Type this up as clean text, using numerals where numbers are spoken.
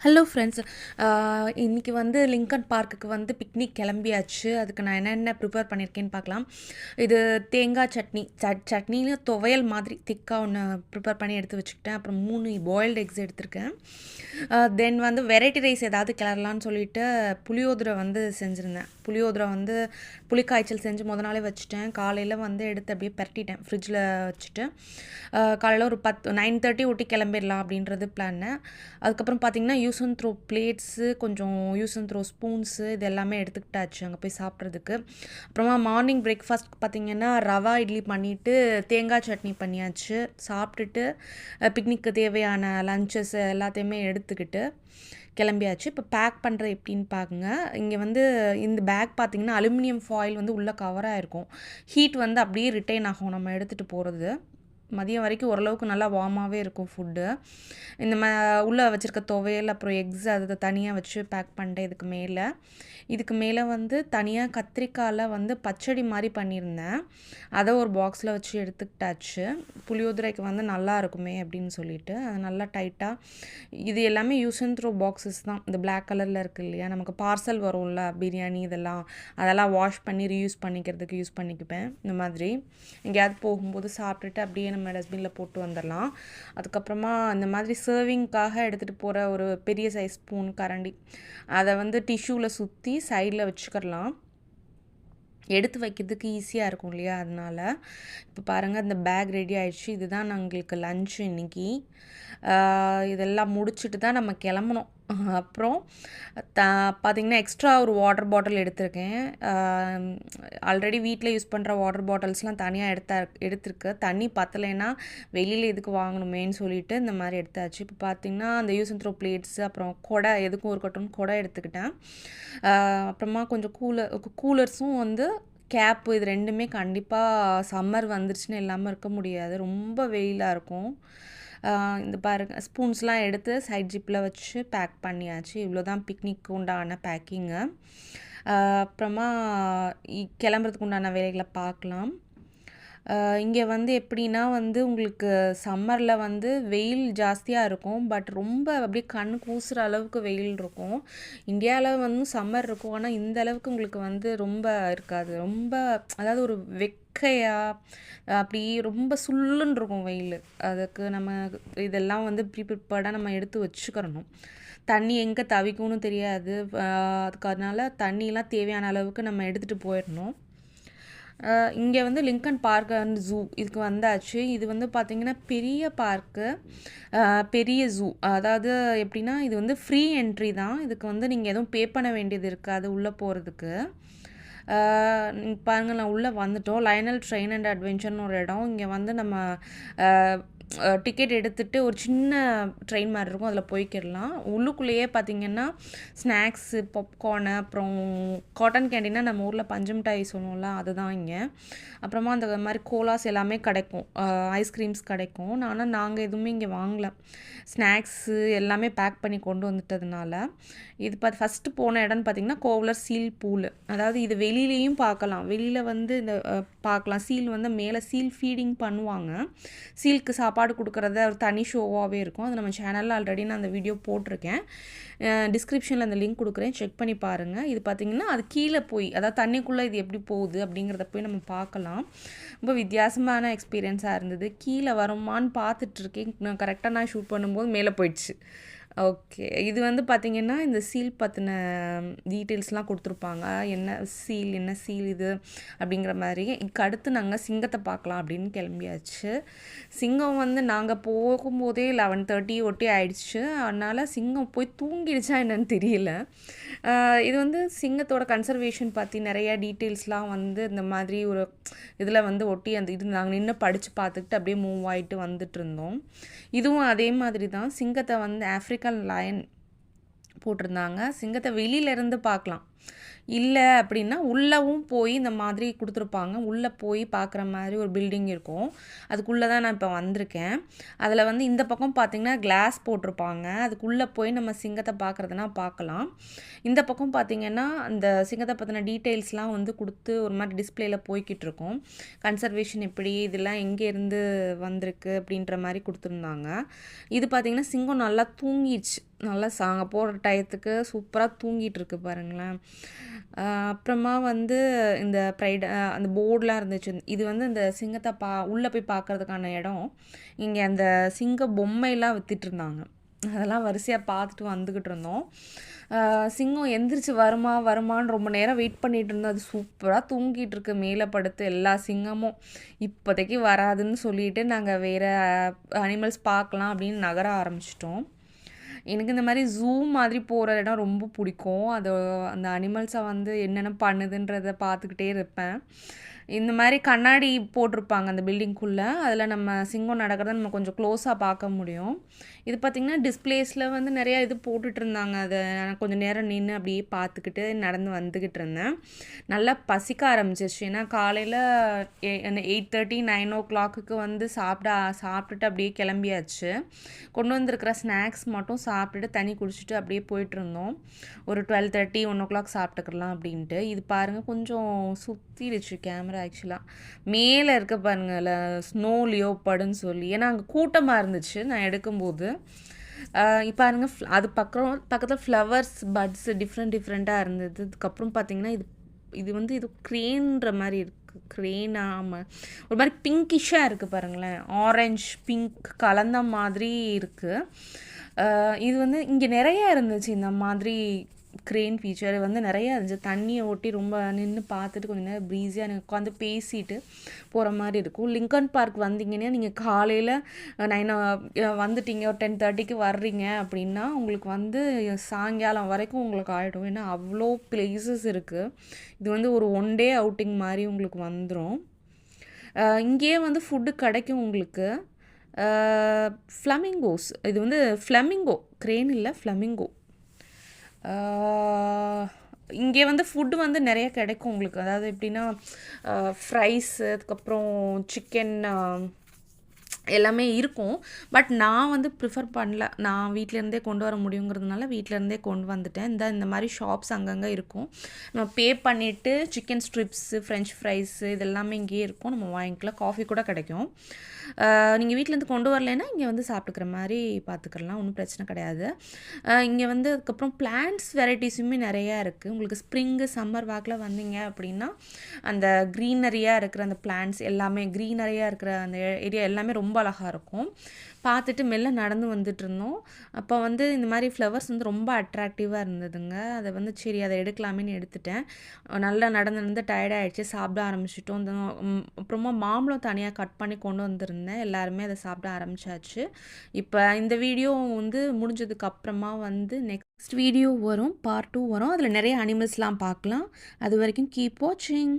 Hello friends. இன்றைக்கி வந்து Lincoln பார்க்குக்கு வந்து பிக்னிக் கிளம்பியாச்சு. அதுக்கு நான் என்னென்ன ப்ரிப்பேர் பண்ணியிருக்கேன்னு பார்க்கலாம். இது தேங்காய் சட்னி, சட்னியில் துவையல் மாதிரி திக்காக ஒன்று ப்ரிப்பேர் பண்ணி எடுத்து வச்சுக்கிட்டேன். அப்புறம் 3 பாயில்டு எக்ஸ் எடுத்திருக்கேன். தென் வந்து வெரைட்டி ரைஸ் ஏதாவது கிளறலான்னு சொல்லிட்டு புளியோதரை வந்து செஞ்சுருந்தேன். புளியோதரை வந்து புளிக்காய்ச்சல் செஞ்சு நாளே வச்சுட்டேன். காலையில் வந்து எடுத்து அப்படியே பரட்டிட்டேன் ஃப்ரிட்ஜில் வச்சுட்டு. காலையில் ஒரு 9:30 ஒட்டி கிளம்பிடலாம் அப்படின்றது பிளான்னு. அதுக்கப்புறம் பார்த்திங்கன்னா யூஸ் அண்ட் த்ரோ பிளேட்ஸு, கொஞ்சம் யூஸ் அண்ட் த்ரோ ஸ்பூன்ஸு இது எல்லாமே எடுத்துக்கிட்டாச்சு அங்கே போய் சாப்பிட்றதுக்கு. அப்புறமா மார்னிங் பிரேக்ஃபாஸ்ட் பார்த்திங்கன்னா ரவா இட்லி பண்ணிவிட்டு தேங்காய் சட்னி பண்ணியாச்சு. சாப்பிட்டுட்டு பிக்னிக்கு தேவையான லஞ்சஸ் எல்லாத்தையுமே எடுத்துக்கிட்டு கிளம்பியாச்சு. இப்போ பேக் பண்ணுறது எப்படின்னு பாருங்க. இங்கே வந்து இந்த பேக் பார்த்திங்கன்னா அலுமினியம் ஃபாயில் வந்து உள்ளே கவராக இருக்கும். ஹீட் வந்து அப்படியே ரிட்டைன் ஆகும் நம்ம எடுத்துகிட்டு போகிறது. மதியம் வரைக்கும் ஓரளவுக்கு நல்லா வார்மாகவே இருக்கும் ஃபுட்டு. இந்த உள்ளே வச்சுருக்க துவையல் அப்புறம் எக்ஸ் அதை தனியாக வச்சு பேக் பண்ணிட்டேன். இதுக்கு மேலே வந்து தனியாக கத்திரிக்காயில் வந்து பச்சடி மாதிரி பண்ணியிருந்தேன். அதை ஒரு பாக்ஸில் வச்சு எடுத்துக்கிட்டாச்சு. புளியோதரைக்கு வந்து நல்லா இருக்குமே அப்படின்னு சொல்லிட்டு அது நல்லா டைட்டாக. இது எல்லாமே யூஸ் அண்ட் த்ரோ பாக்ஸஸ் தான். இந்த பிளாக் கலரில் இருக்குது இல்லையா, நமக்கு பார்சல் வரும்ல பிரியாணி அதெல்லாம் வாஷ் பண்ணி ரீயூஸ் பண்ணிக்கிறதுக்கு யூஸ் பண்ணிக்குவேன். இந்த மாதிரி எங்கேயாவது போகும்போது சாப்பிட்டுட்டு அப்படியே நம்ம டஸ்ட்பினில் போட்டு வந்துடலாம். அதுக்கப்புறமா இந்த மாதிரி சர்விங்க்காக எடுத்துகிட்டு போகிற ஒரு பெரிய சைஸ் ஸ்பூன் கரண்டி, அதை வந்து டிஷ்யூவில் சுற்றி சைடில் வச்சுக்கலாம். எடுத்து வைக்கிறதுக்கு ஈஸியாக இருக்கும் இல்லையா, அதனால். இப்போ பாருங்கள், இந்த பேக் ரெடி ஆகிடுச்சு. இதுதான் எங்களுக்கு லன்ச் இன்றைக்கி. இதெல்லாம் முடிச்சுட்டு தான் நம்ம கிளம்பணும். அப்புறம் பார்த்திங்கன்னா எக்ஸ்ட்ரா ஒரு வாட்டர் பாட்டில் எடுத்திருக்கேன். ஆல்ரெடி வீட்டில் யூஸ் பண்ணுற வாட்டர் பாட்டில்ஸ்லாம் தனியாக எடுத்திருக்கு. தண்ணி பற்றலைன்னா வெளியில் எதுக்கு வாங்கணுமேன்னு சொல்லிட்டு இந்த மாதிரி எடுத்தாச்சு. இப்போ பார்த்திங்கன்னா அந்த யூஸ் அண்ட் த்ரோ பிளேட்ஸு, அப்புறம் கொடை எதுக்கும் இருக்கட்டும்னு கொடை எடுத்துக்கிட்டேன். அப்புறமா கொஞ்சம் கூலர்ஸும் வந்து கேப்பு, இது ரெண்டுமே கண்டிப்பாக சம்மர் வந்துருச்சுன்னு இல்லாமல் இருக்க முடியாது. ரொம்ப வெயிலாக இருக்கும். இந்த பாருங்கள், ஸ்பூன்ஸ்லாம் எடுத்து சைட் ஜிப்பில் வச்சு பேக் பண்ணியாச்சு. இவ்வளோ தான் பிக்னிக்கு உண்டான பேக்கிங்கு. அப்புறமா கிளம்புறதுக்கு உண்டான வேலைகளை பார்க்கலாம். இங்கே வந்து எப்படின்னா வந்து உங்களுக்கு சம்மரில் வந்து வெயில் ஜாஸ்தியாக இருக்கும். பட் ரொம்ப அப்படியே கண் கூசுகிற அளவுக்கு வெயில் இருக்கும். இந்தியாவில் வந்து சம்மர் இருக்கும், ஆனால் இந்த அளவுக்கு உங்களுக்கு வந்து ரொம்ப இருக்காது. ரொம்ப அதாவது ஒரு அப்படி ரொம்ப சுல்லுன்னு இருக்கும் வெயில். அதுக்கு நம்ம இதெல்லாம் வந்து ப்ரிப்பேர்டாக நம்ம எடுத்து வச்சுக்கிறணும். தண்ணி எங்கே தவிக்கும்னு தெரியாது. அதனால தண்ணிலாம் தேவையான அளவுக்கு நம்ம எடுத்துகிட்டு போயிடணும். இங்கே வந்து லிங்கன் பார்க் அண்ட் ஜூ இதுக்கு வந்தாச்சு. இது வந்து பார்த்திங்கன்னா பெரிய பார்க்கு, பெரிய ஜூ. அதாவது எப்படின்னா இது வந்து ஃப்ரீ என்ட்ரி தான். இதுக்கு வந்து நீங்கள் எதுவும் பே பண்ண வேண்டியது இருக்காது உள்ளே போகிறதுக்கு. பாருங்கள், நான் உள்ளே வந்துட்டோம். லயனல் ட்ரெயின் அண்ட் அட்வென்ச்சர்னு ஒரு இடம். இங்கே வந்து நம்ம டிக்கெட் எடுத்துகிட்டு ஒரு சின்ன ட்ரெயின் மாதிரி இருக்கும், அதில் போய்க்கிடலாம். உள்ளுக்குள்ளேயே பார்த்திங்கன்னா ஸ்நாக்ஸு, பாப்கார்னு, அப்புறம் காட்டன் கேண்டினா நம்ம ஊரில் பஞ்சு மிட்டாய் சொல்லுவோம்ல, அதுதான் இங்கே. அப்புறமா அந்த மாதிரி கோலாஸ் எல்லாமே கிடைக்கும், ஐஸ்கிரீம்ஸ் கிடைக்கும். ஆனால் நாங்கள் எதுவுமே இங்கே வாங்கலை. ஸ்நாக்ஸு எல்லாமே பேக் பண்ணி கொண்டு வந்துட்டதுனால. இது ஃபஸ்ட்டு போன இடம்னு பார்த்திங்கன்னா கோவலர் சீல் பூல். அதாவது இது வெளியிலையும் பார்க்கலாம். வெளியில் வந்து இந்த பார்க்கலாம், சீல் வந்து மேலே சீல் ஃபீடிங் பண்ணுவாங்க. சீலுக்கு சாப்பாடு கொடுக்குறத ஒரு தனி ஷோவாகவே இருக்கும். அது நம்ம சேனலில் ஆல்ரெடி நான் அந்த வீடியோ போட்டிருக்கேன். டிஸ்கிரிப்ஷனில் அந்த லிங்க் கொடுக்குறேன், செக் பண்ணி பாருங்கள். இது பார்த்திங்கன்னா அது கீழே போய், அதாவது தண்ணிக்குள்ளே இது எப்படி போகுது அப்படிங்கிறத போய் நம்ம பார்க்கலாம். ரொம்ப வித்தியாசமான எக்ஸ்பீரியன்ஸாக இருந்தது. கீழே வருமானு பார்த்துட்ருக்கேன். நான் கரெக்டாக நான் ஷூட் பண்ணும்போது மேலே போயிடுச்சு. ஓகே, இது வந்து பார்த்திங்கன்னா இந்த சீல் பற்றின டீட்டெயில்ஸ்லாம் கொடுத்துருப்பாங்க. என்ன சீல் இது அப்படிங்கிற மாதிரி. இதுக்கு அடுத்து நாங்கள் சிங்கத்தை பார்க்கலாம் அப்படின்னு கிளம்பியாச்சு. சிங்கம் வந்து நாங்கள் போகும்போதே 11:30 ஒட்டி ஆயிடுச்சு. அதனால் சிங்கம் போய் தூங்கிடுச்சா என்னன்னு தெரியல. இது வந்து சிங்கத்தோட கன்சர்வேஷன் பற்றி நிறையா டீட்டெயில்ஸ்லாம் வந்து இந்த மாதிரி ஒரு இதில் வந்து ஒட்டி அந்த இது நாங்கள் நின்று படித்து பார்த்துக்கிட்டு அப்படியே மூவ் ஆகிட்டு வந்துட்டு இருந்தோம். இதுவும் அதே மாதிரி தான். சிங்கத்தை வந்து ஆஃப்ரிக்கன் லயன் போட்டிருந்தாங்க. சிங்கத்தை வெளியிலேருந்து பார்க்கலாம். இல்ல அப்படின்னா, உள்ளவும் போய் இந்த மாதிரி குடுத்துருப்பாங்க. உள்ள போய் பார்க்குற மாரி ஒரு பில்டிங் இருக்கும். அதுக்குள்ள தான் நான் இப்ப வந்திருக்கேன். அதில வந்து இந்த பக்கம் பார்த்தீங்கன்னா, கிளாஸ் போட்டிருப்பாங்க. அதுக்குள்ள போய் நம்ம சிங்கத்த பார்க்குறதுனா பார்க்கலாம். இந்த பக்கம் பார்த்தீங்கன்னா, அந்த சிங்கத்த பத்தின டீட்டெயில்ஸ்லாம் வந்து குடுத்து ஒரு மாரி டிஸ்ப்ளேல போய்க்கிட்டுருக்கும். கன்சர்வேஷன் எப்படி, இதெல்லாம் எங்கேருந்து வந்திருக்கு அப்படின்ற மாரி குடுத்துருந்தாங்க. இது பார்த்தீங்கன்னா, சிங்கம் நல்லா தூங்கிருச்சு. நல்லா அங்க போற டயத்துக்கு சூப்பரா தூங்கிட்டு இருக்கு பாருங்களேன். அப்புறமா வந்து இந்த அந்த போர்ட்லாம் இருந்துச்சு. இது வந்து இந்த சிங்கத்த உள்ள போய் பார்க்கறதுக்கான இடம். இங்க அந்த சிங்க பொம்மைலாம் வித்துட்டுருந்தாங்க. அதெல்லாம் வரிசையா பார்த்துட்டு வந்துகிட்டு இருந்தோம். சிங்கம் எந்திரிச்சு வருமான்னு ரொம்ப நேரம் வெயிட் பண்ணிட்டு இருந்தோம். அது சூப்பரா தூங்கிட்டு இருக்கு மேல படுத்து எல்லா சிங்கமும். இப்போதைக்கு வராதுன்னு சொல்லிட்டு நாங்க வேற அனிமல்ஸ் பார்க்கலாம் அப்படின்னு நகர ஆரம்பிச்சுட்டோம். எனக்கு இந்த மாரி ஜூ மாதிரி போற இடம் ரொம்ப பிடிக்கும். அந்த அனிமல்ஸ வந்து என்னென்ன பண்ணுதுன்றத பார்த்துக்கிட்டே இருப்பேன். இந்த மாரி கண்ணாடி போட்டிருப்பாங்க அந்த பில்டிங்குள்ள. அதில நம்ம சிங்கம் நடக்கிறத நம்ம கொஞ்சம் க்ளோஸா பார்க்க முடியும். இது பார்த்தீங்கன்னா, டிஸ்ப்ளேஸ்ல வந்து நெறைய இது போட்டுட்ருந்தாங்க. நான் கொஞ்சம் நேரம் நின்னு அப்படியே பார்த்துக்கிட்டு நடந்து வந்துகிட்டு இருந்தேன். நல்லா பசிக்க ஆரம்பிச்சிருச்சு. ஏன்னா காலையில 8:30, 9:00க்கு வந்து சாப்பிட்டுட்டு அப்படியே கிளம்பியாச்சு. கொண்டு வந்திருக்கிற ஸ்நாக்ஸ் மட்டும் சாப்பிட்டுட்டு, தண்ணி குடிச்சிட்டு அப்படியே போயிட்டுருந்தோம். ஒரு 12:30, 1:00 சாப்பிட்டுக்கலாம் அப்படின்ட்டு. இது பாருங்க கொஞ்சம் சுத்திடுச்சு கேமரா ஆக்சுவலா. மேல இருக்க பாருங்கல்ல ஸ்னோ லியோபார்டுன்னு சொல்லி. ஏன்னா அங்க கூட்டமா இருந்துச்சு நான் எடுக்கும்போது. பாருங்க அது பக்கத்துல ஃப்ளவர்ஸ், பட்ஸ் டிஃப்ரெண்ட்டா இருந்தது. அதுக்கப்புறம் பார்த்தீங்கன்னா, இது வந்து ஏதோ கிரேன்ற மாரி இருக்கு. கிரேனா ஆமா. ஒரு மாரி பிங்கிஷ்ஷா இருக்கு பாருங்களேன். ஆரஞ்ச், பிங்க் கலந்த மாதிரி இருக்கு. இது வந்து இங்க நெறைய இருந்துச்சு இந்த மாதிரி கிரேன் ஃபீச்சர் வந்து நெறையா இருந்துச்சு. தண்ணிய ஒட்டி ரொம்ப நின்னு பார்த்துட்டு கொஞ்ச நேரம் ப்ரீஸியா உட்காந்து பேசிட்டு போற மாரி இருக்கும். லிங்கன் பார்க் வந்தீங்கன்னா, நீங்க காலையில 9 வந்துட்டீங்க ஒரு 10:30க்கு வர்றீங்க அப்படின்னா, உங்களுக்கு வந்து சாயங்காலம் வரைக்கும் உங்களுக்கு ஆயிடும். ஏன்னா, அவ்ளோ பிளேஸஸ் இருக்கு. இது வந்து ஒரு 1 டே அவுட்டிங் மாரி உங்களுக்கு வந்துரும். இங்கேயே வந்து ஃபுட்டு கிடைக்கும் உங்களுக்கு. ஃப்ளமிங்கோஸ் இது வந்து ஃப்ளமிங்கோ கிரேன் இல்ல ஃப்ளமிங்கோ. இங்கே வந்து ஃபுட்டு வந்து நெறைய கிடைக்கும் உங்களுக்கு. அதாவது எப்படின்னா, ஃப்ரைஸு, அதுக்கப்புறம் சிக்கன் எல்லாமே இருக்கும். பட் நான் வந்து ப்ரிஃபர் பண்ணல. நான் வீட்லேருந்தே கொண்டு வர முடியுங்கிறதுனால வீட்லேருந்தே கொண்டு வந்துட்டேன். இந்த மாரி ஷாப்ஸ் அங்கங்க இருக்கும். நம்ம பே பண்ணிவிட்டு சிக்கன் ஸ்ட்ரிப்ஸு, ஃப்ரெஞ்ச் ஃப்ரைஸு இது எல்லாமே இங்கேயே இருக்கும். நம்ம வாங்கிக்கலாம். காஃபி கூட கிடைக்கும். நீங்கள் வீட்டிலேருந்து கொண்டு வரலைன்னா இங்கே வந்து சாப்பிட்டுக்கிற மாதிரி பார்த்துக்கலாம். ஒன்றும் பிரச்சனை கிடையாது. இங்கே வந்து அதுக்கப்புறம் பிளான்ட்ஸ் வெரைட்டிஸுமே நிறையா இருக்குது. உங்களுக்கு ஸ்ப்ரிங்கு, சம்மர் வாக்கில் வந்தீங்க அப்படின்னா அந்த க்ரீனரியாக இருக்கிற அந்த பிளான்ட்ஸ் எல்லாமே க்ரீனரியாக இருக்கிற அந்த ஏரியா எல்லாமே ரொம்ப அழகாக இருக்கும். பார்த்துட்டு மெல்ல நடந்து வந்துட்டுருந்தோம். அப்போ வந்து இந்த மாதிரி ஃப்ளவர்ஸ் வந்து ரொம்ப அட்ராக்டிவாக இருந்ததுங்க. அதை வந்து சரி அதை எடுக்கலாமேன்னு எடுத்துட்டேன். நல்லா நடந்து டயர்டாகிடுச்சு. சாப்பிட ஆரம்பிச்சிட்டோம். அப்புறமா மாம்பழம் தனியாக கட் பண்ணி கொண்டு வந்திருந்தேன். எல்லாருமே அதை சாப்பிட ஆரம்பிச்சாச்சு. இப்போ இந்த வீடியோ வந்து முடிஞ்சதுக்கு அப்புறமா வந்து நெக்ஸ்ட் வீடியோ வரும், பார்ட் 2 வரும். அதில் நிறைய அனிமல்ஸ்லாம் பார்க்கலாம். அது வரைக்கும் கீப் வாட்சிங்.